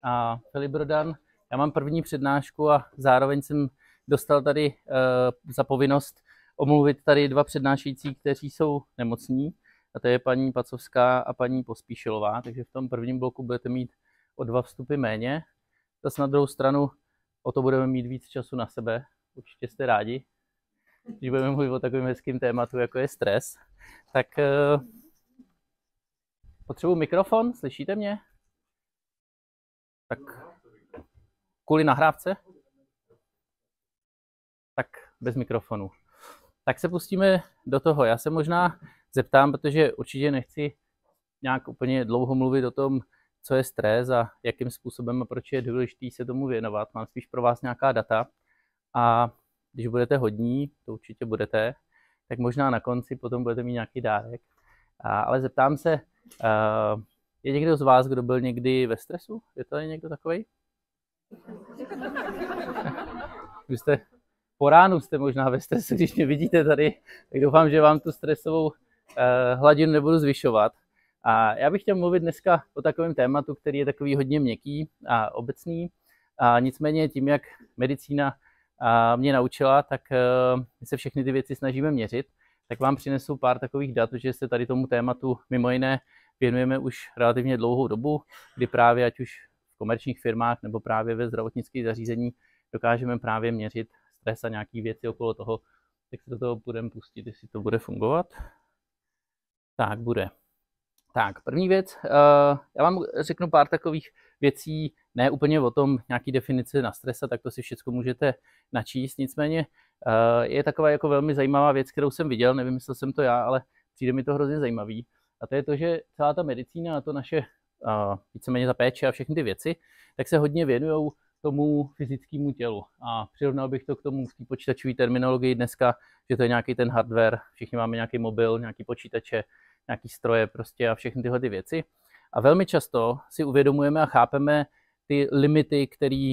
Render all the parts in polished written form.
a Filip Rodan. Já mám první přednášku a zároveň jsem dostal tady za povinnost omluvit tady dva přednášející, kteří jsou nemocní. A to je paní Pacovská a paní Pospíšilová. Takže v tom prvním bloku budete mít o 2 vstupy méně. Zase na druhou stranu o to budeme mít víc času na sebe. Určitě jste rádi, když budeme mluvit o takovém hezkým tématu, jako je stres. Tak potřebuji mikrofon, slyšíte mě? Tak kvůli nahrávce? Tak bez mikrofonu. Tak se pustíme do toho. Já se možná zeptám, protože určitě nechci nějak úplně dlouho mluvit o tom, co je stres a jakým způsobem a proč je důležité se tomu věnovat. Mám spíš pro vás nějaká data a když budete hodní, to určitě budete, tak možná na konci potom budete mít nějaký dárek. Ale zeptám se, je někdo z vás, kdo byl někdy ve stresu? Je to někdo takovej? Vy jste po ránu jste možná ve stresu, když mě vidíte tady, tak doufám, že vám tu stresovou hladinu nebudu zvyšovat. A já bych chtěl mluvit dneska o takovém tématu, který je takový hodně měkký a obecný. A nicméně tím, jak medicína mě naučila, tak my se všechny ty věci snažíme měřit, tak vám přinesu pár takových dat, že se tady tomu tématu mimo jiné věnujeme už relativně dlouhou dobu, kdy právě ať už v komerčních firmách nebo právě ve zdravotnických zařízení dokážeme právě měřit stres a nějaké věci okolo toho, tak se do toho budeme pustit, jestli to bude fungovat. Tak, bude. Tak, první věc, já vám řeknu pár takových věcí, ne úplně o tom nějaký definice na stres, tak to si všechno můžete načíst, nicméně je taková jako velmi zajímavá věc, kterou jsem viděl, nevymyslel jsem to já, ale přijde mi to hrozně zajímavý. A to je to, že celá ta medicína a to naše víceméně ta péče a všechny ty věci, tak se hodně věnují tomu fyzickému tělu. A přirovnal bych to k tomu v té počítačové terminologii dneska, že to je nějaký ten hardware, všichni máme nějaký mobil, nějaký počítače, nějaký stroje prostě a všechny tyhle ty věci. A velmi často si uvědomujeme a chápeme ty limity, které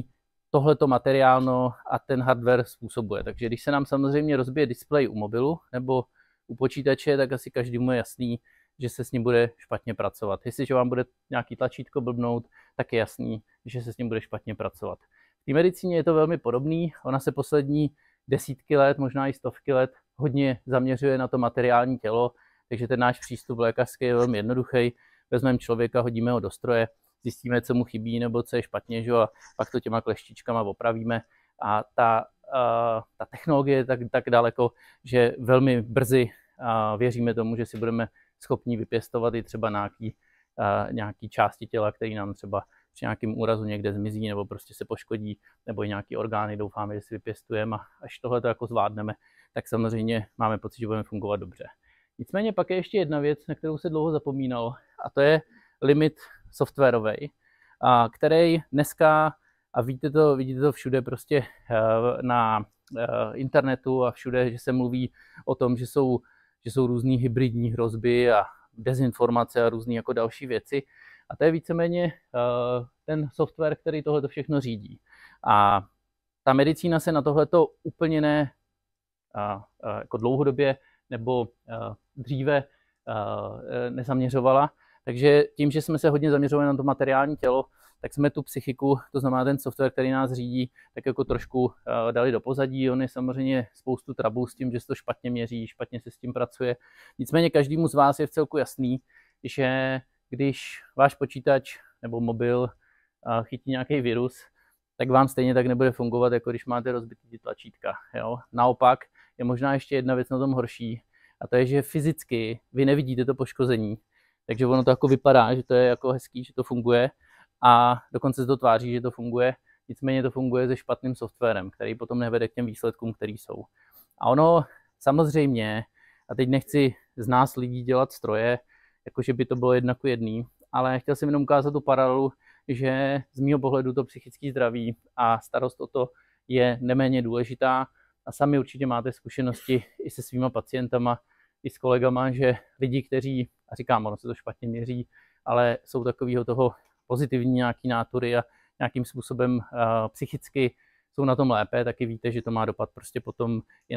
tohleto materiálno a ten hardware způsobuje. Takže když se nám samozřejmě rozbije displej u mobilu nebo u počítače, tak asi každému je jasný, že se s ním bude špatně pracovat. Jestliže vám bude nějaký tlačítko blbnout, tak je jasný, že se s ním bude špatně pracovat. V té medicíně je to velmi podobný. Ona se poslední desítky let, možná i stovky let hodně zaměřuje na to materiální tělo, takže ten náš přístup lékařský je velmi jednoduchý. Vezmeme člověka, hodíme ho do stroje, zjistíme, co mu chybí nebo co je špatně, že? A pak to těma kleštičkama opravíme. A ta technologie je tak daleko, že velmi brzy věříme tomu, že si budeme schopni vypěstovat i třeba nějaký části těla, který nám třeba při nějakým úrazu někde zmizí nebo prostě se poškodí, nebo i nějaký orgány, doufáme, že si vypěstujeme a až tohle to jako zvládneme, tak samozřejmě máme pocit, že budeme fungovat dobře. Nicméně pak je ještě jedna věc, na kterou se dlouho zapomínalo, a to je limit softwarový, který dneska, a vidíte to všude prostě na internetu a všude, že se mluví o tom, že jsou různý hybridní hrozby a dezinformace a různý jako další věci. A to je víceméně ten software, který tohleto všechno řídí. A ta medicína se na tohleto úplně ne jako dlouhodobě nebo dříve nezaměřovala. Takže tím, že jsme se hodně zaměřovali na to materiální tělo, tak jsme tu psychiku, to znamená ten software, který nás řídí, tak jako trošku dali do pozadí. On je samozřejmě spoustu trablů s tím, že se to špatně měří, špatně se s tím pracuje. Nicméně každému z vás je vcelku jasný, že když váš počítač nebo mobil chytí nějaký virus, tak vám stejně tak nebude fungovat, jako když máte rozbitý tlačítka. Jo? Naopak je možná ještě jedna věc na tom horší, a to je, že fyzicky vy nevidíte to poškození, takže ono to jako vypadá, že to je jako hezký, že to funguje a dokonce se to tváří, že to funguje, nicméně to funguje se špatným softwarem, který potom nevede k těm výsledkům, který jsou. A ono samozřejmě, a teď nechci z nás lidí dělat stroje, jakože by to bylo 1:1, ale chtěl jsem jenom ukázat tu paralelu, že z mýho pohledu to psychické zdraví a starost o to je neméně důležitá. A sami určitě máte zkušenosti i se svýma pacientama, i s kolegama, že lidi, kteří, a říkám, ono se to špatně měří, ale jsou takového toho pozitivní nějaký nátury a nějakým způsobem psychicky jsou na tom lépe, taky víte, že to má dopad prostě potom i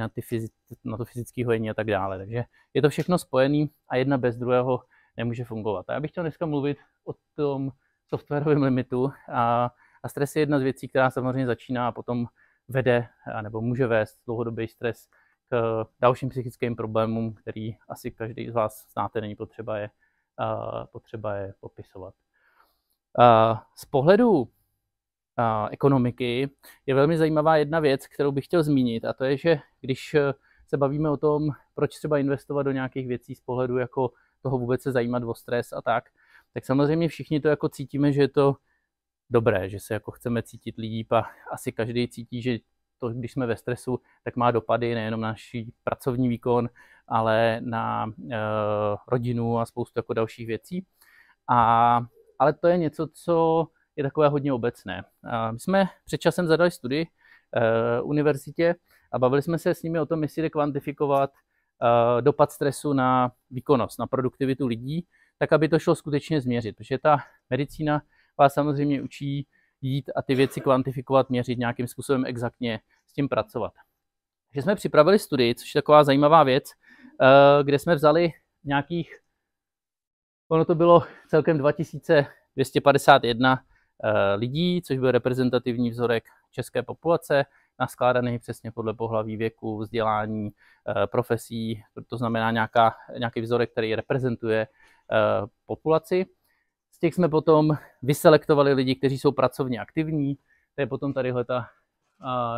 na to fyzické hojení a tak dále. Takže je to všechno spojené a jedna bez druhého nemůže fungovat. A já bych chtěl dneska mluvit o tom softwarovém limitu a stres je jedna z věcí, která samozřejmě začíná a potom vede nebo může vést dlouhodobý stres k dalším psychickým problémům, který asi každý z vás znáte, není potřeba je popisovat. Z pohledu ekonomiky je velmi zajímavá jedna věc, kterou bych chtěl zmínit, a to je, že když se bavíme o tom, proč třeba investovat do nějakých věcí z pohledu jako toho vůbec se zajímat o stres a tak samozřejmě všichni to jako cítíme, že je to dobré, že se jako chceme cítit líp a asi každý cítí, že to, když jsme ve stresu, tak má dopady nejenom na náš pracovní výkon, ale na rodinu a spoustu jako dalších věcí. Ale to je něco, co je takové hodně obecné. My jsme před časem zadali studii univerzitě a bavili jsme se s nimi o tom, jestli jde kvantifikovat dopad stresu na výkonnost, na produktivitu lidí, tak aby to šlo skutečně změřit, protože ta medicína vás samozřejmě učí jít a ty věci kvantifikovat, měřit nějakým způsobem exaktně, s tím pracovat. Takže jsme připravili studii, což je taková zajímavá věc, kde jsme vzali nějakých, ono to bylo celkem 2251 lidí, což byl reprezentativní vzorek české populace, naskládaný přesně podle pohlaví, věku, vzdělání, profesí, to znamená nějaký vzorek, který reprezentuje populaci. Z těch jsme potom vyselektovali lidi, kteří jsou pracovně aktivní, to je potom tadyhleta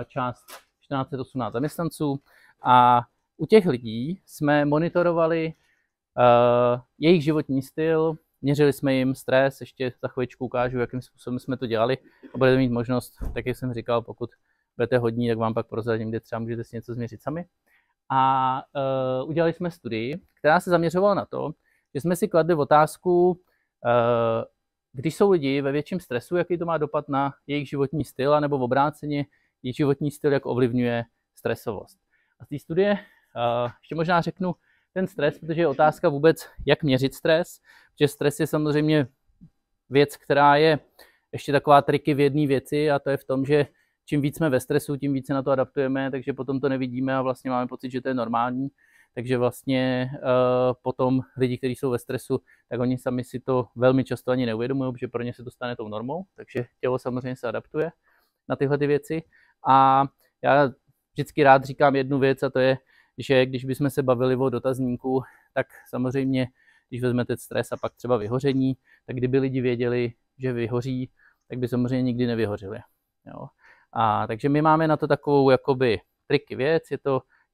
část 1418 zaměstnanců a u těch lidí jsme monitorovali jejich životní styl, měřili jsme jim stres, ještě za chvíličku ukážu, jakým způsobem jsme to dělali a budete mít možnost, tak jak jsem říkal, pokud budete hodní, tak vám pak prozradím, kde třeba můžete si něco změřit sami. A udělali jsme studii, která se zaměřovala na to, že jsme si kladli otázku, když jsou lidi ve větším stresu, jaký to má dopad na jejich životní styl, anebo v obráceně jejich životní styl, jak ovlivňuje stresovost. A z té studie ještě možná řeknu ten stres, protože je otázka vůbec, jak měřit stres, protože stres je samozřejmě věc, která je ještě taková triky v jedné věci a to je v tom, že čím víc jsme ve stresu, tím více na to adaptujeme, takže potom to nevidíme a vlastně máme pocit, že to je normální. Takže vlastně potom lidi, kteří jsou ve stresu, tak oni sami si to velmi často ani neuvědomují, protože pro ně se to stane tou normou, takže tělo samozřejmě se adaptuje na tyhle ty věci. A já vždycky rád říkám jednu věc a to je, že když bychom se bavili o dotazníku, tak samozřejmě, když vezmete stres a pak třeba vyhoření, tak kdyby lidi věděli, že vyhoří, tak by samozřejmě nikdy nevyhořili. Jo. Takže my máme na to takovou jakoby triky věc,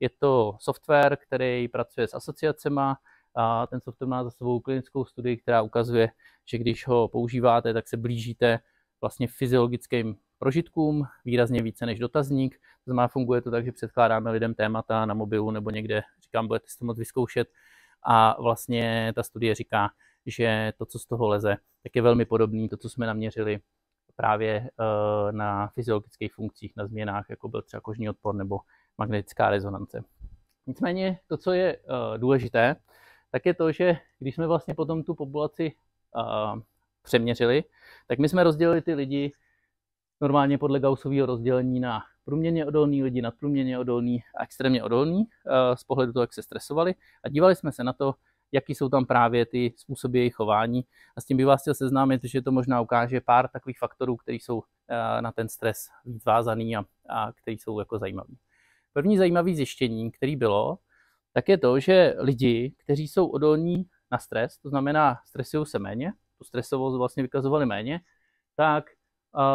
je to software, který pracuje s asociacema a ten software má za sebou klinickou studii, která ukazuje, že když ho používáte, tak se blížíte vlastně fyziologickým prožitkům výrazně více než dotazník. To znamená, funguje to tak, že předkládáme lidem témata na mobilu nebo někde, říkám, budete si to moc vyzkoušet a vlastně ta studie říká, že to, co z toho leze, tak je velmi podobný to, co jsme naměřili právě na fyziologických funkcích, na změnách, jako byl třeba kožní odpor nebo magnetická rezonance. Nicméně to, co je důležité, tak je to, že když jsme vlastně potom tu populaci přeměřili, tak my jsme rozdělili ty lidi normálně podle Gaussového rozdělení na průměrně odolný lidi, nadprůměrně odolný a extrémně odolný z pohledu toho, jak se stresovali a dívali jsme se na to, jaký jsou tam právě ty způsoby jejich chování a s tím bych vás chtěl seznámit, že to možná ukáže pár takových faktorů, které jsou na ten stres víc vázaný a který jsou jako zajímavý. První zajímavé zjištění, který bylo, tak je to, že lidi, kteří jsou odolní na stres, to znamená stresují se méně, tu stresovost vlastně vykazovali méně, tak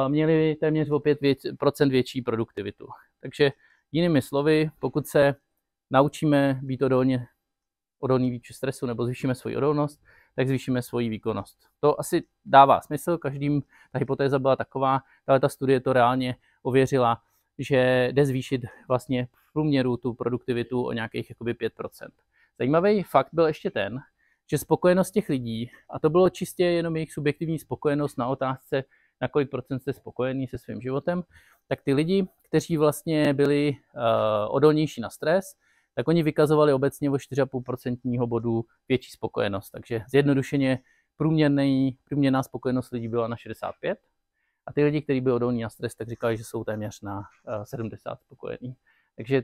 měli téměř o 5% větší produktivitu. Takže jinými slovy, pokud se naučíme být odolný vůči stresu nebo zvýšíme svoji odolnost, tak zvýšíme svoji výkonnost. To asi dává smysl, ta hypotéza byla taková, ta studie to reálně ověřila, že jde zvýšit vlastně v průměru tu produktivitu o nějakých jakoby 5%. Zajímavý fakt byl ještě ten, že spokojenost těch lidí, a to bylo čistě jenom jejich subjektivní spokojenost na otázce, na kolik procent jste spokojení se svým životem, tak ty lidi, kteří vlastně byli odolnější na stres, tak oni vykazovali obecně o 4,5% bodu větší spokojenost. Takže zjednodušeně průměrná spokojenost lidí byla na 65 a ty lidi, kteří byli odolní na stres, tak říkali, že jsou téměř na 70 spokojení. Takže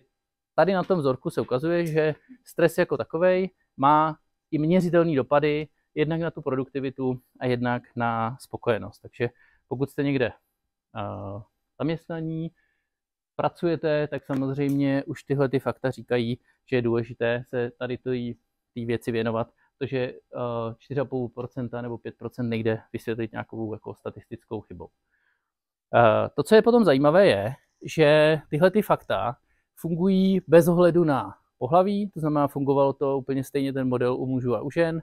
tady na tom vzorku se ukazuje, že stres jako takovej má i měřitelné dopady jednak na tu produktivitu a jednak na spokojenost. Takže pokud jste někde zaměstnaní, pracujete, tak samozřejmě už tyhle ty fakta říkají, že je důležité se tady té věci věnovat, protože 4,5% nebo 5% nejde vysvětlit nějakou jako statistickou chybou. To, co je potom zajímavé, je, že tyhle ty fakta fungují bez ohledu na pohlaví, to znamená, fungovalo to úplně stejně ten model u mužů a u žen.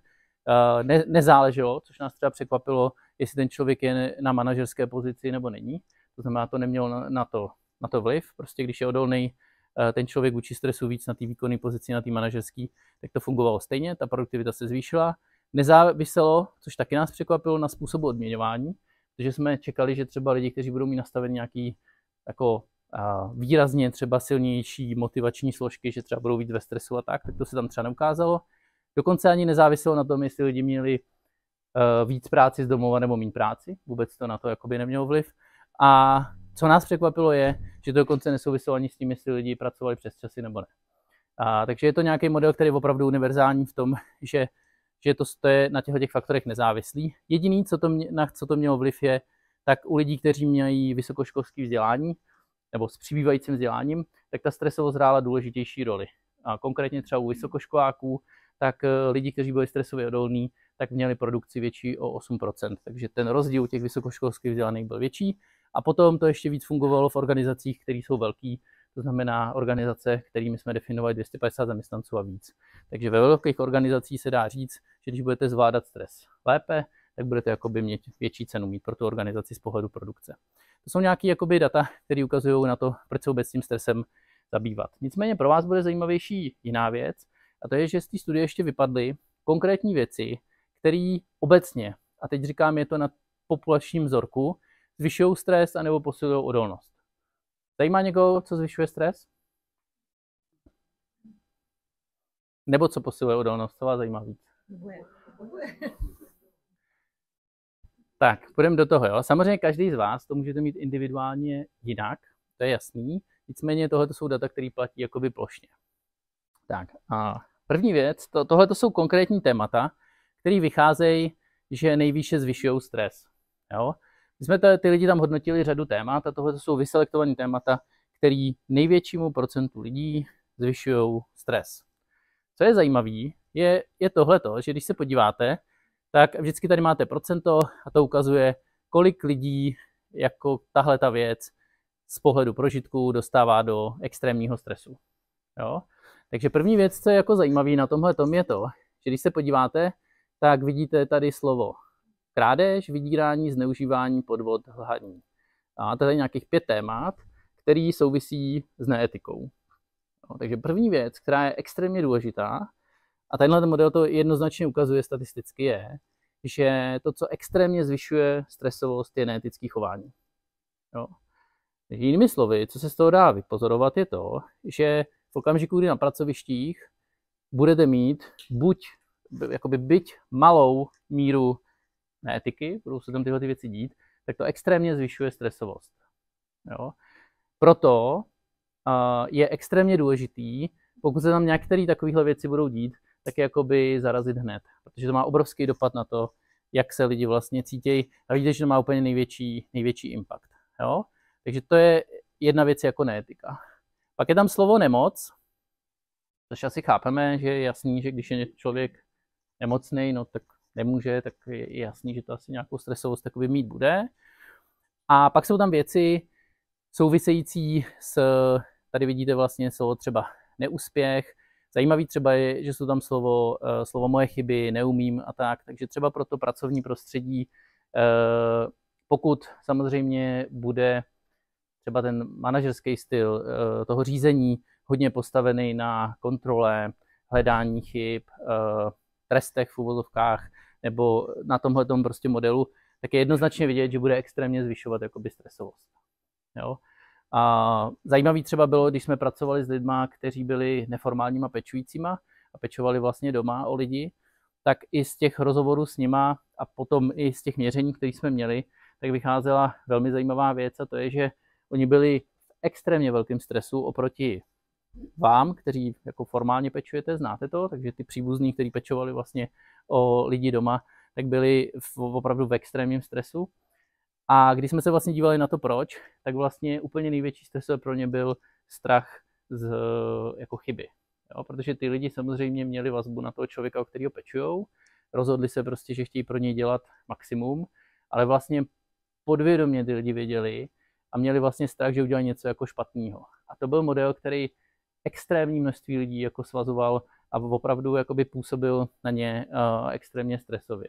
Nezáleželo, což nás třeba překvapilo, jestli ten člověk je na manažerské pozici nebo není. To znamená, to nemělo na to vliv. Prostě když je odolný ten člověk vůči stresu víc na té výkonné pozici, na té manažerské, tak to fungovalo stejně, ta produktivita se zvýšila. Nezáviselo, což taky nás překvapilo, na způsobu odměňování, protože jsme čekali, že třeba lidi, kteří budou mít nastavený nějaký jako výrazně třeba silnější motivační složky, že třeba budou víc ve stresu a tak to se tam třeba neukázalo. Dokonce ani nezáviselo na tom, jestli lidi měli víc práci z domova nebo méně práci. Vůbec to na to jakoby nemělo vliv. A co nás překvapilo je, že to dokonce nesouviselo ani s tím, jestli lidi pracovali přes časy nebo ne. Takže je to nějaký model, který je opravdu univerzální v tom, že to je na těch faktorech nezávislý. Jediný, na co to mělo vliv, je, tak u lidí, kteří mají vysokoškolské vzdělání nebo s přibývajícím vzděláním, tak ta stresovost hrála důležitější roli. A konkrétně třeba u vysokoškoláků, tak lidi, kteří byli stresově odolní, tak měli produkci větší o 8%. Takže ten rozdíl těch vysokoškolských vzdělaných byl větší. A potom to ještě víc fungovalo v organizacích, které jsou velké, to znamená organizace, kterými jsme definovali 250 zaměstnanců a víc. Takže ve velkých organizacích se dá říct, že když budete zvládat stres lépe, tak budete jakoby mít větší cenu mít pro tu organizaci z pohledu produkce. To jsou nějaké jakoby data, které ukazují na to, proč se vůbec s tím stresem zabývat. Nicméně pro vás bude zajímavější jiná věc, a to je, že z té studie ještě vypadly konkrétní věci, které obecně, a teď říkám, je to na populačním vzorku, zvyšují stres anebo posilují odolnost. Zajímá někoho, co zvyšuje stres? Nebo co posiluje odolnost? Co vás zajímá víc? Tak, půjdeme do toho. Jo? Samozřejmě každý z vás to můžete mít individuálně jinak, to je jasný. Nicméně tohle jsou data, které platí jakoby plošně. Tak, a první věc, tohle jsou konkrétní témata, které vycházejí, že nejvýše zvyšují stres. Jo? My jsme ty lidi tam hodnotili řadu témat a tohle jsou vyselektované témata, které největšímu procentu lidí zvyšují stres. Co je zajímavé, je tohleto, že když se podíváte, tak vždycky tady máte procento a to ukazuje, kolik lidí jako tahle ta věc z pohledu prožitku dostává do extrémního stresu. Jo? Takže první věc, co je jako zajímavé na tomhle tom je to, že když se podíváte, tak vidíte tady slovo krádež, vydírání, zneužívání, podvod, lhaní. A tady nějakých 5 témat, které souvisí s neetikou. No, takže první věc, která je extrémně důležitá, a tenhle model to jednoznačně ukazuje statisticky, je, že to, co extrémně zvyšuje stresovost, je neetické chování. Jo. Jinými slovy, co se z toho dá vypozorovat, je to, že v okamžiku, kdy na pracovištích budete mít byť malou míru neetiky, budou se tam tyhle věci dít, tak to extrémně zvyšuje stresovost. Jo. Proto je extrémně důležitý, pokud se tam některé takovéhle věci budou dít, tak jakoby zarazit hned, protože to má obrovský dopad na to, jak se lidi vlastně cítějí a vidíte, že to má úplně největší impact. Jo. Takže to je jedna věc jako neetika. Pak je tam slovo nemoc, což asi chápeme, že je jasný, že když je člověk nemocný, no tak nemůže, tak je jasný, že to asi nějakou stresovost takový mít bude. A pak jsou tam věci související s, tady vidíte vlastně slovo třeba neúspěch. Zajímavý třeba je, že jsou tam slovo moje chyby, neumím a tak. Takže třeba pro to pracovní prostředí, pokud samozřejmě bude třeba ten manažerský styl toho řízení hodně postavený na kontrole, hledání chyb, trestech v uvozovkách nebo na tomhletom prostě modelu, tak je jednoznačně vidět, že bude extrémně zvyšovat jakoby stresovost. Jo? A zajímavý třeba bylo, když jsme pracovali s lidma, kteří byli neformálníma pečujícíma a pečovali vlastně doma o lidi, tak i z těch rozhovorů s nima a potom i z těch měření, které jsme měli, tak vycházela velmi zajímavá věc a to je, že oni byli v extrémně velkém stresu oproti vám, kteří jako formálně pečujete, znáte to, takže ty příbuzní, kteří pečovali vlastně o lidi doma, tak byli opravdu v extrémním stresu. A když jsme se vlastně dívali na to proč, tak vlastně úplně největší stres pro ně byl strach z jako chyby. Jo? Protože ty lidi samozřejmě měli vazbu na toho člověka, o kterého pečujou, rozhodli se prostě, že chtějí pro něj dělat maximum, ale vlastně podvědomě ty lidi věděli a měli vlastně strach, že udělají něco jako špatného. A to byl model, který extrémní množství lidí jako svazoval a opravdu jakoby působil na ně extrémně stresově.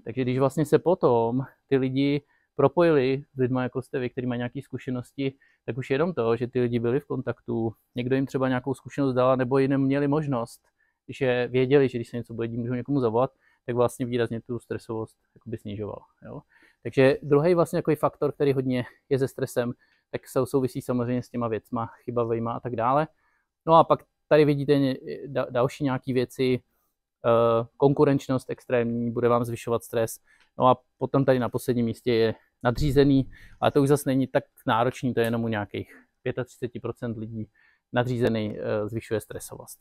Takže když vlastně se potom ty lidi propojili s lidmi jako jste vy, kteří mají nějaké zkušenosti, tak už jenom to, že ty lidi byli v kontaktu, někdo jim třeba nějakou zkušenost dal, nebo jiným měli možnost, že věděli, že když se něco bude dít, můžou někomu zavolat, tak vlastně výrazně tu stresovost jakoby snižoval. Jo? Takže druhý vlastně jako faktor, který hodně je se stresem, tak se souvisí samozřejmě s těma věcma, chybavejma a tak dále. No a pak tady vidíte další nějaké věci, konkurenčnost extrémní, bude vám zvyšovat stres. No a potom tady na posledním místě je nadřízený, ale to už zase není tak náročný, to je jenom u nějakých 35% lidí nadřízený zvyšuje stresovost.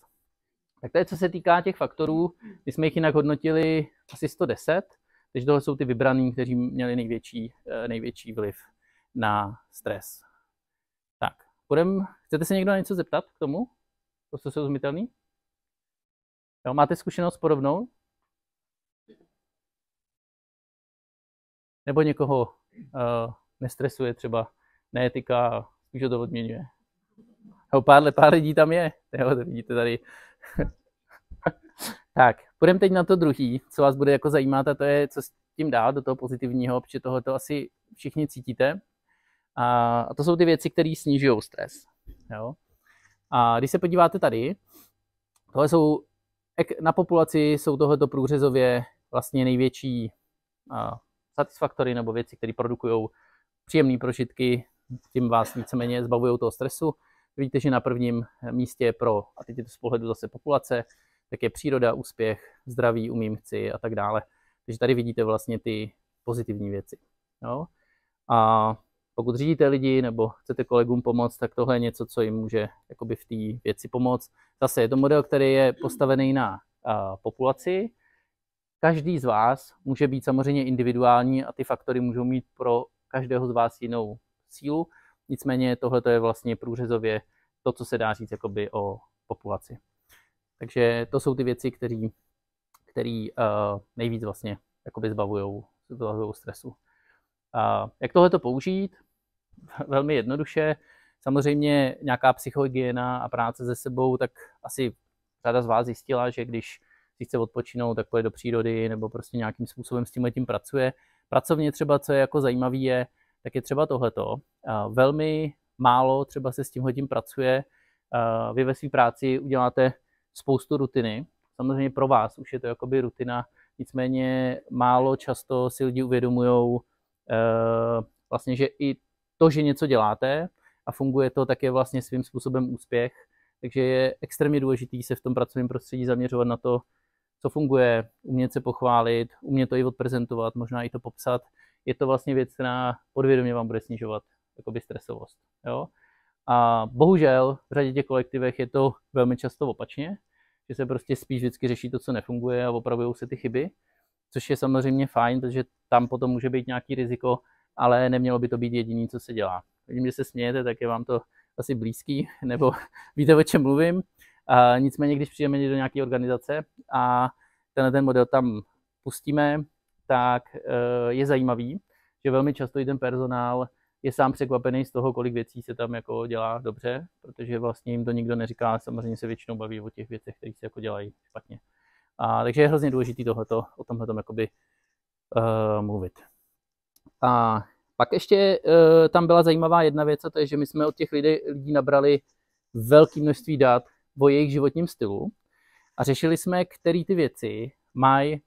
Tak to je, co se týká těch faktorů. My jsme jich jinak hodnotili asi 110, takže tohle jsou ty vybraný, kteří měli největší vliv na stres. Tak, chcete se někdo na něco zeptat k tomu? To jsou srozumitelný? Jo, máte zkušenost podobnou? Nebo někoho nestresuje třeba neetika a spíš to odměňuje? Jo, pár lidí tam je. Jo, to vidíte tady. Tak, půjdeme teď na to druhý, co vás bude jako zajímat, a to je, co s tím dát do toho pozitivního, protože tohoto asi všichni cítíte. A to jsou ty věci, které snižují stres. Jo? A když se podíváte tady, tohle jsou, na populaci jsou tohleto průřezově vlastně největší satisfaktory nebo věci, které produkují příjemné prožitky, tím vás víceméně zbavují toho stresu. Vidíte, že na prvním místě a teď je to z pohledu zase populace, tak je příroda, úspěch, zdraví, umím, chci a tak dále. Takže tady vidíte vlastně ty pozitivní věci. Jo? A pokud řídíte lidi nebo chcete kolegům pomoct, tak tohle je něco, co jim může jakoby v té věci pomoct. Zase je to model, který je postavený na populaci. Každý z vás může být samozřejmě individuální a ty faktory můžou mít pro každého z vás jinou sílu. Nicméně tohle je vlastně průřezově to, co se dá říct jakoby o populaci. Takže to jsou ty věci, které nejvíc vlastně jakoby zbavují stresu. Jak tohle použít? Velmi jednoduše. Samozřejmě nějaká psychohygiena a práce se sebou, tak asi řada z vás zjistila, že když si chce odpočinout, tak pojde do přírody nebo prostě nějakým způsobem s tím pracuje. Pracovně třeba, co je jako zajímavý je, tak je třeba tohleto. Velmi málo třeba se s tímhletím pracuje. Vy ve své práci uděláte spoustu rutiny. Samozřejmě pro vás už je to jakoby rutina, nicméně málo často si lidi uvědomujou vlastně, že i to, že něco děláte a funguje to, tak je vlastně svým způsobem úspěch. Takže je extrémně důležitý se v tom pracovním prostředí zaměřovat na to, co funguje, umět se pochválit, umět to i odprezentovat, možná i to popsat. Je to vlastně věc, která podvědomě vám bude snižovat jakoby stresovost. Jo? A bohužel v řadě těch kolektivech je to velmi často opačně, že se prostě spíš vždycky řeší to, co nefunguje a opravují se ty chyby, což je samozřejmě fajn, protože tam potom může být nějaký riziko, ale nemělo by to být jediný, co se dělá. Vidím, že se smějete, tak je vám to asi blízký, nebo víte, o čem mluvím. Nicméně, když přijdeme do nějaké organizace a ten model tam pustíme, tak je zajímavý, že velmi často i ten personál je sám překvapený z toho, kolik věcí se tam jako dělá dobře, protože vlastně jim to nikdo neříká, samozřejmě se většinou baví o těch věcech, které se jako dělají špatně. Takže je hrozně důležité o tomhletom jakoby mluvit. A pak ještě tam byla zajímavá jedna věc, a to je, že my jsme od těch lidí nabrali velké množství dat o jejich životním stylu a řešili jsme, které ty věci mají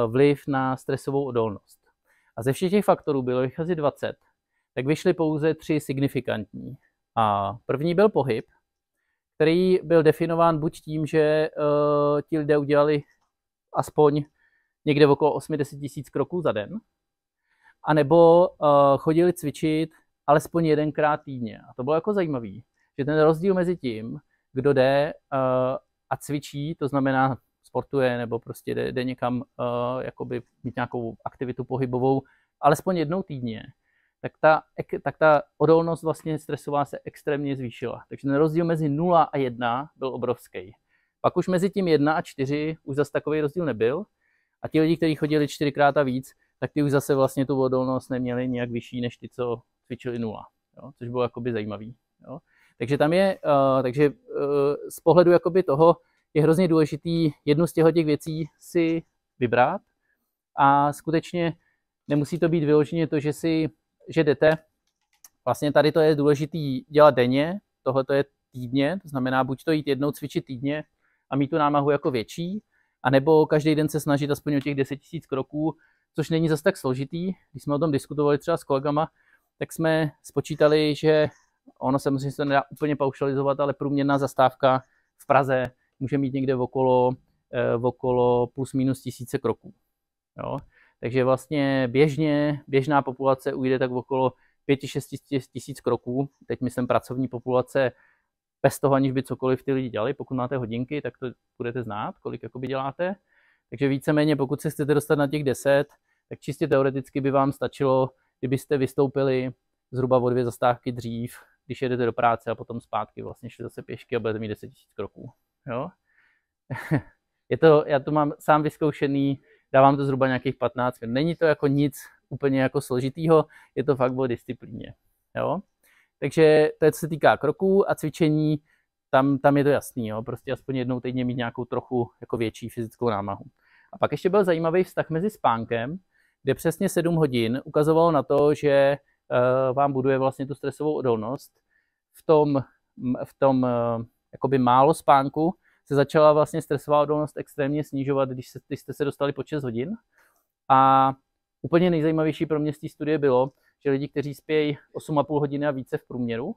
vliv na stresovou odolnost. A ze všech těch faktorů bylo jich asi 20, tak vyšly pouze 3 signifikantní. A první byl pohyb, který byl definován buď tím, že ti lidé udělali aspoň někde okolo 80 000 kroků za den, anebo chodili cvičit alespoň 1krát týdně. A to bylo jako zajímavý, že ten rozdíl mezi tím, kdo jde a cvičí, to znamená sportuje nebo prostě jde někam jakoby mít nějakou aktivitu pohybovou, alespoň jednou týdně, tak ta odolnost vlastně stresová se extrémně zvýšila. Takže ten rozdíl mezi 0 a 1 byl obrovský. Pak už mezi tím 1 a 4 už zase takový rozdíl nebyl. A ti lidi, kteří chodili 4krát a víc, tak ty už zase vlastně tu odolnost neměli nějak vyšší než ty, co cvičili 0. Jo? Což bylo jakoby zajímavý. Jo? Takže tam je, z pohledu jakoby toho je hrozně důležitý jednu z těch věcí si vybrat a skutečně nemusí to být vyloženě to, že jdete. Vlastně tady to je důležitý dělat denně, tohle to je týdně, to znamená buď to jít jednou cvičit týdně a mít tu námahu jako větší, anebo každý den se snažit aspoň o těch 10 000 kroků, což není zase tak složitý. Když jsme o tom diskutovali třeba s kolegama, tak jsme spočítali, že ono samozřejmě se to nedá úplně paušalizovat, ale průměrná zastávka v Praze může mít někde okolo plus minus 1000 kroků. Jo? Takže vlastně běžná populace ujde tak okolo 5-6 tisíc kroků. Teď myslím pracovní populace bez toho, aniž by cokoliv ty lidi dělali. Pokud máte hodinky, tak to budete znát, kolik jakoby děláte. Takže víceméně, pokud se chcete dostat na těch 10, tak čistě teoreticky by vám stačilo, kdybyste vystoupili zhruba o 2 zastávky dřív, když jedete do práce a potom zpátky vlastně šli zase pěšky a budete mít 10 000 kroků. Jo? Já to mám sám vyzkoušený, dávám to zhruba nějakých 15 minut. Není to jako nic úplně jako složitýho, je to fakt o disciplíně. Jo? Takže to je, co se týká kroků a cvičení, tam je to jasný, jo? Prostě aspoň jednou týdně mít nějakou trochu jako větší fyzickou námahu. A pak ještě byl zajímavý vztah mezi spánkem, kde přesně 7 hodin ukazovalo na to, že vám buduje vlastně tu stresovou odolnost. V tom jakoby málo spánku se začala vlastně stresová odolnost extrémně snižovat, když jste se dostali po 6 hodin. A úplně nejzajímavější pro mě z té studie bylo, že lidi, kteří spějí 8,5 hodiny a více v průměru,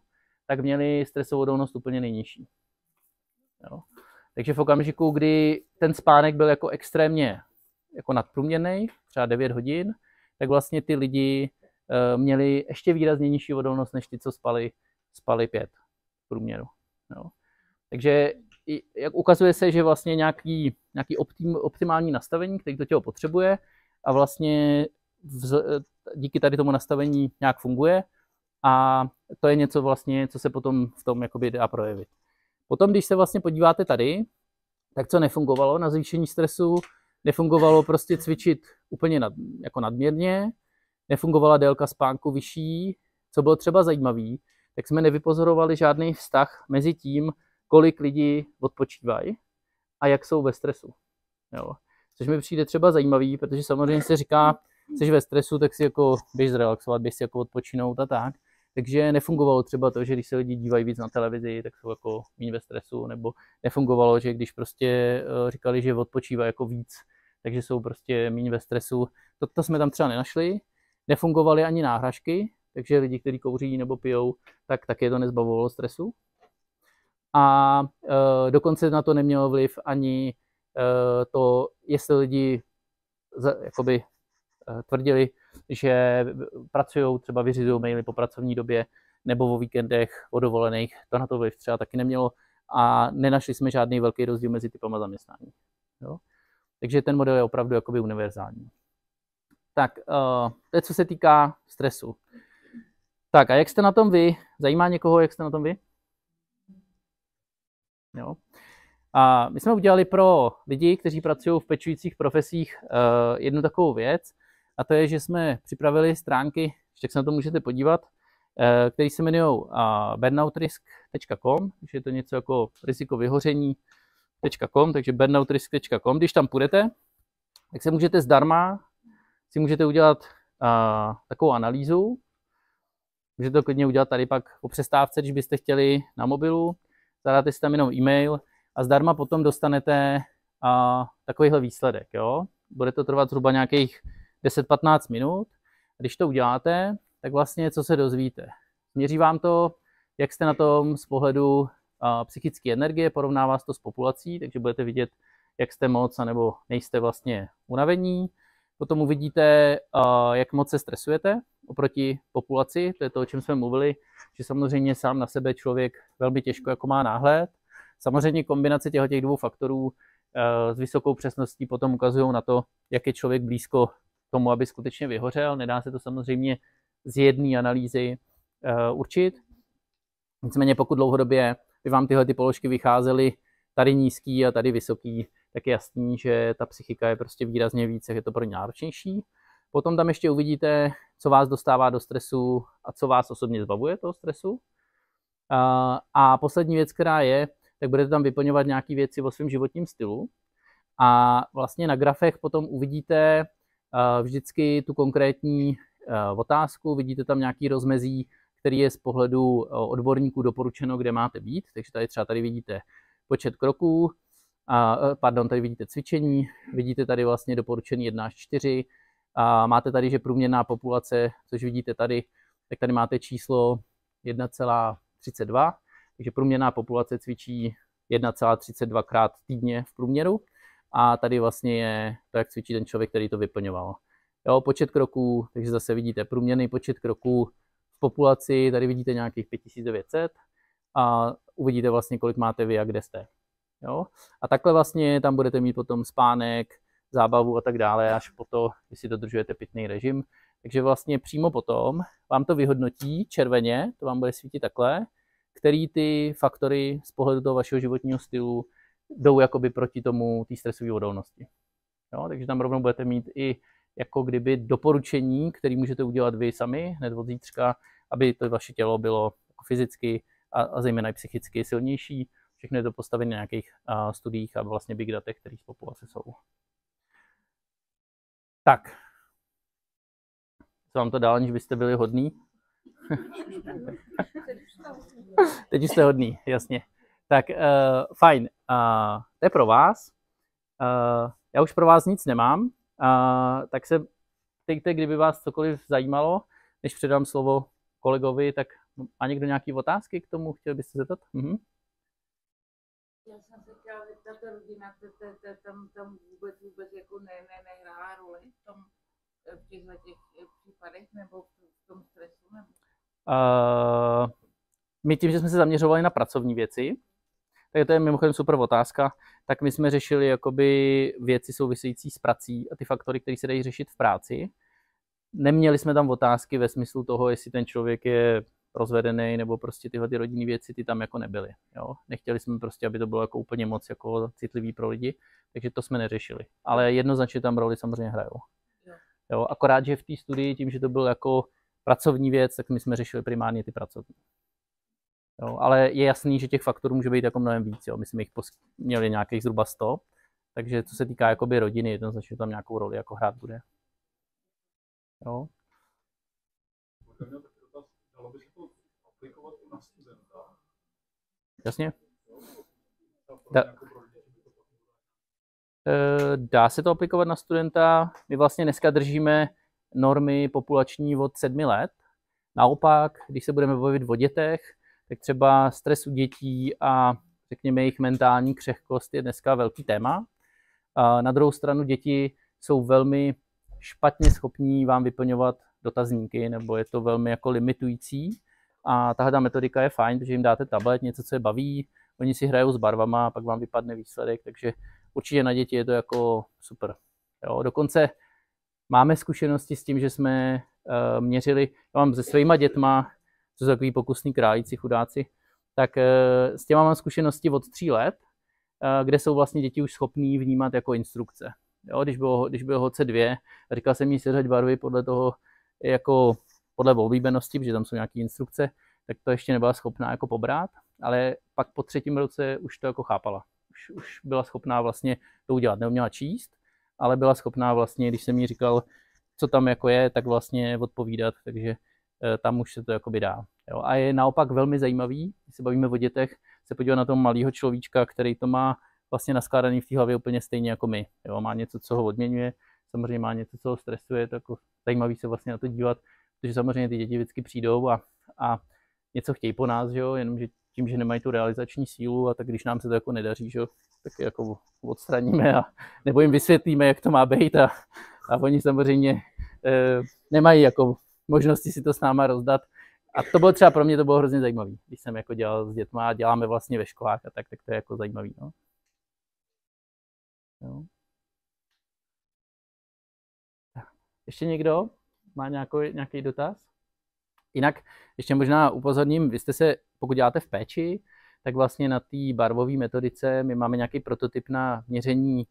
tak měli stresovou odolnost úplně nejnižší. Jo. Takže v okamžiku, kdy ten spánek byl jako extrémně jako nadprůměrný, třeba 9 hodin, tak vlastně ty lidi měli ještě výrazně nižší odolnost než ty, co spali 5 v průměru. Jo. Takže jak ukazuje se, že vlastně nějaký optimální nastavení, který to tělo potřebuje a vlastně díky tady tomu nastavení nějak funguje a to je něco vlastně, co se potom v tom jakoby dá projevit. Potom, když se vlastně podíváte tady, tak co nefungovalo na zvýšení stresu, nefungovalo prostě cvičit úplně jako nadměrně, nefungovala délka spánku vyšší, co bylo třeba zajímavý, tak jsme nevypozorovali žádný vztah mezi tím, kolik lidí odpočívají a jak jsou ve stresu. Jo. Což mi přijde třeba zajímavý, protože samozřejmě se říká, jsi ve stresu, tak si jako běž zrelaxovat, běž si jako odpočinout a tak. Takže nefungovalo třeba to, že když se lidi dívají víc na televizi, tak jsou jako méně ve stresu, nebo nefungovalo, že když prostě říkali, že odpočívají jako víc, takže jsou prostě méně ve stresu. To jsme tam třeba nenašli. Nefungovaly ani náhražky, takže lidi, kteří kouří nebo pijou, tak taky to nezbavovalo stresu. A dokonce na to nemělo vliv ani to, jestli lidi jakoby tvrdili, že pracují, třeba vyřizují maily po pracovní době nebo o víkendech, o dovolených, to na to vliv třeba taky nemělo a nenašli jsme žádný velký rozdíl mezi typama zaměstnání. Jo? Takže ten model je opravdu jakoby univerzální. Tak, to je co se týká stresu. Tak a jak jste na tom vy? Zajímá někoho, jak jste na tom vy? Jo. A my jsme udělali pro lidi, kteří pracují v pečujících profesích, jednu takovou věc, a to je, že jsme připravili stránky, ještě se na to můžete podívat, které se jmenují burnoutrisk.com, takže je to něco jako rizikovyhoření.com, takže burnoutrisk.com. Když tam půjdete, tak se můžete zdarma si můžete udělat takovou analýzu. Můžete to klidně udělat tady pak po přestávce, když byste chtěli na mobilu. Zadáte si tam jenom e-mail a zdarma potom dostanete takovýhle výsledek. Jo? Bude to trvat zhruba nějakých 10-15 minut. A když to uděláte, tak vlastně co se dozvíte? Měří vám to, jak jste na tom z pohledu psychické energie, porovná vás to s populací, takže budete vidět, jak jste moc anebo nejste vlastně unavení. Potom uvidíte, jak moc se stresujete oproti populaci, to je to, o čem jsme mluvili, že samozřejmě sám na sebe člověk velmi těžko jako má náhled. Samozřejmě kombinace těch dvou faktorů s vysokou přesností potom ukazují na to, jak je člověk blízko tomu, aby skutečně vyhořel. Nedá se to samozřejmě z jedné analýzy určit. Nicméně pokud dlouhodobě by vám tyhle ty položky vycházely tady nízký a tady vysoký, tak je jasný, že ta psychika je prostě výrazně víc, jak je to pro ně náročnější. Potom tam ještě uvidíte, co vás dostává do stresu a co vás osobně zbavuje toho stresu. A poslední věc, která je, tak budete tam vyplňovat nějaké věci o svém životním stylu. A vlastně na grafech potom uvidíte vždycky tu konkrétní otázku, vidíte tam nějaký rozmezí, který je z pohledu odborníků doporučeno, kde máte být. Takže tady vidíte počet kroků, tady vidíte cvičení, vidíte tady vlastně doporučený 1 až 4, a máte tady, že průměrná populace, což vidíte tady, tak tady máte číslo 1,32, takže průměrná populace cvičí 1,32 krát týdně v průměru a tady vlastně je to, jak cvičí ten člověk, který to vyplňoval. Jo, počet kroků, takže zase vidíte průměrný počet kroků v populaci, tady vidíte nějakých 5900 a uvidíte vlastně, kolik máte vy a kde jste. Jo? A takhle vlastně tam budete mít potom spánek, zábavu a tak dále, až po to, jestli dodržujete pitný režim. Takže vlastně přímo potom vám to vyhodnotí červeně, to vám bude svítit takhle, který ty faktory z pohledu toho vašeho životního stylu jdou jakoby proti tomu té stresové odolnosti. Jo? Takže tam rovnou budete mít i jako kdyby doporučení, které můžete udělat vy sami hned od zítřka, aby to vaše tělo bylo jako fyzicky a zejména i psychicky silnější. Všechno je to postavené na nějakých studiích a vlastně big datech, které z populace jsou. Tak. Co vám to dál, aniž byste byli hodní? Teď už jste hodní, jasně. Tak, fajn. To je pro vás. Já už pro vás nic nemám, tak se ptejte, kdyby vás cokoliv zajímalo, než předám slovo kolegovi, tak má někdo nějaké otázky k tomu? Chtěl byste se zeptat? Já jsem se chtěla zeptat, ta rodina tam vůbec jako nehrála roli v těchto případech nebo v tom stresu? Nebo? My tím, že jsme se zaměřovali na pracovní věci, tak to je mimochodem super otázka, tak my jsme řešili jakoby věci související s prací a ty faktory, které se dají řešit v práci. Neměli jsme tam otázky ve smyslu toho, jestli ten člověk je rozvedený, nebo prostě tyhle ty rodinné věci, ty tam jako nebyly. Jo? Nechtěli jsme prostě, aby to bylo jako úplně moc jako citlivý pro lidi, takže to jsme neřešili. Ale jednoznačně tam roli samozřejmě hrajou. Jo? Akorát, že v té studii, tím, že to byl jako pracovní věc, tak my jsme řešili primárně ty pracovní. Jo? Ale je jasný, že těch faktorů může být jako mnohem víc. Jo? My jsme jich měli nějakých zhruba 100, takže co se týká jakoby rodiny, jednoznačně tam nějakou roli jako hrát bude. Jo? Dalo by se to aplikovat i na studenta? Jasně. Dá se to aplikovat na studenta. My vlastně dneska držíme normy populační od 7 let. Naopak, když se budeme bavit o dětech, tak třeba stres u dětí a řekněme jejich mentální křehkost je dneska velký téma. Na druhou stranu děti jsou velmi špatně schopní vám vyplňovat dotazníky, nebo je to velmi jako limitující. A tahle metodika je fajn, protože jim dáte tablet, něco, co je baví, oni si hrajou s barvama a pak vám vypadne výsledek, takže určitě na děti je to jako super. Jo, dokonce máme zkušenosti s tím, že jsme měřili, já mám se svýma dětma, co jsou takový pokusní králíci, chudáci, tak s těma mám zkušenosti od 3 let, kde jsou vlastně děti už schopní vnímat jako instrukce. Jo, když bylo HC 2, říkal jsem jí seřaď barvy podle toho, jako podle oblíbenosti, protože tam jsou nějaké instrukce, tak to ještě nebyla schopná jako pobrat, ale pak po 3. roce už to jako chápala. Už byla schopná vlastně to udělat. Neuměla číst, ale byla schopná vlastně, když jsem jí říkal, co tam jako je, tak vlastně odpovídat, takže tam už se to jakoby dá. Jo. A je naopak velmi zajímavý, když se bavíme o dětech, se podívat na toho malého človíčka, který to má vlastně naskládaný v té hlavě úplně stejně jako my. Jo. Má něco, co ho odměňuje, samozřejmě má něco, co ho stresuje, to jako zajímavý se vlastně na to dívat, protože samozřejmě ty děti vždycky přijdou a něco chtějí po nás, že jo, jenomže tím, že nemají tu realizační sílu, a tak když nám se to jako nedaří, že jo, tak je jako odstraníme nebo jim vysvětlíme, jak to má být a oni samozřejmě nemají jako možnosti si to s náma rozdat. A to bylo třeba pro mě to bylo hrozně zajímavý, když jsem jako dělal s dětma a děláme vlastně ve školách a tak to je jako zajímavý, no. Jo. Ještě někdo má nějaký dotaz? Jinak ještě možná upozorním, vy jste se, pokud děláte v péči, tak vlastně na té barvové metodice my máme nějaký prototyp na měření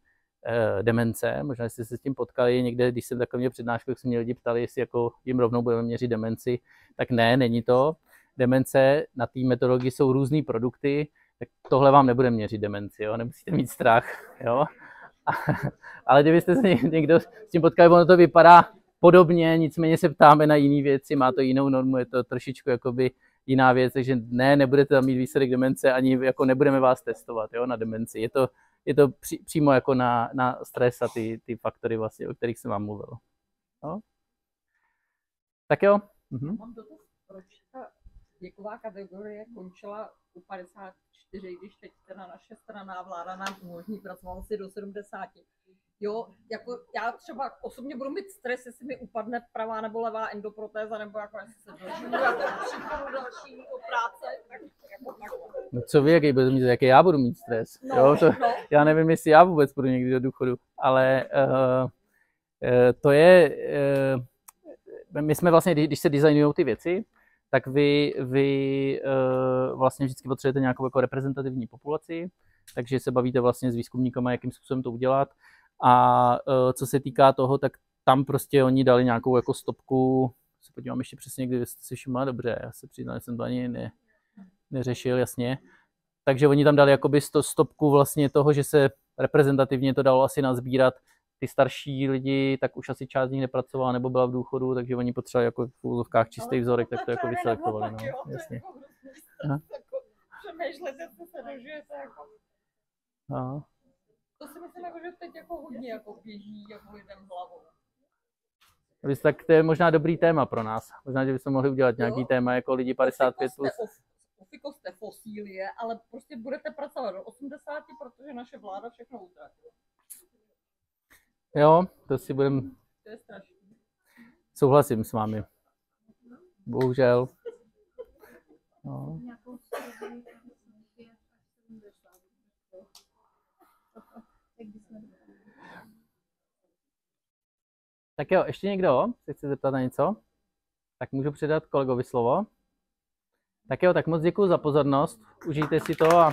demence. Možná jste se s tím potkali někde, když jsem takový měl přednášku, jak se mě lidi ptali, jestli jako jim rovnou budeme měřit demenci. Tak ne, není to. Demence na té metodologii jsou různý produkty, tak tohle vám nebude měřit demenci, jo? Nemusíte mít strach. Jo? Ale kdybyste se někdo s tím potkali, ono to vypadá podobně, nicméně se ptáme na jiné věci, má to jinou normu, je to trošičku jakoby jiná věc, takže ne, nebudete tam mít výsledek demence, ani jako nebudeme vás testovat, jo, na demenci. Je to přímo jako na stres a ty faktory vlastně, o kterých jsem vám mluvil. No. Tak jo. Mám dotaz, proč ta věková kategorie končila u 54, když teď teda naše strana vláda nám umožní pracovat si do 70. Jo, jako já třeba osobně budu mít stres, jestli mi upadne pravá nebo levá endoprotéza, nebo jako jestli se dožiju jako příkladu další práce, tak jako takhle. No co vy, jaký já budu mít stres? No, jo, to, no. Já nevím, jestli já vůbec budu někdy do důchodu, ale to je, my jsme vlastně, když se designují ty věci, tak vy vlastně vždycky potřebujete nějakou jako reprezentativní populaci, takže se bavíte vlastně s výzkumníkama, jakým způsobem to udělat. A co se týká toho, tak tam prostě oni dali nějakou jako stopku, se podívám ještě přesně, kdy jste si všimla, dobře, já se přiznám, že jsem to ani neřešil, jasně. Takže oni tam dali jakoby stopku vlastně toho, že se reprezentativně to dalo asi nazbírat. Ty starší lidi, tak už asi část z nich nepracovala nebo byla v důchodu, takže oni potřebovali jako v úzovkách čistý vzorek, tak to jako vyselektovali, no, jasně. Přemýšlete, co se dožijete, jako. Aha. To si myslím, jako, že teď jako hodně jako běží jako lidem hlavou. Tak to je možná dobrý téma pro nás. Možná, že bychom mohli udělat nějaký téma jako lidi 55 plus. Ofikoste fosílie, ale prostě budete pracovat do 80, protože naše vláda všechno utratila. Jo, to si budem... To je strašný. Souhlasím s vámi. Bohužel. No. Tak jo, ještě někdo se chce zeptat na něco? Tak můžu předat kolegovi slovo. Tak jo, tak moc děkuji za pozornost. Užijte si to a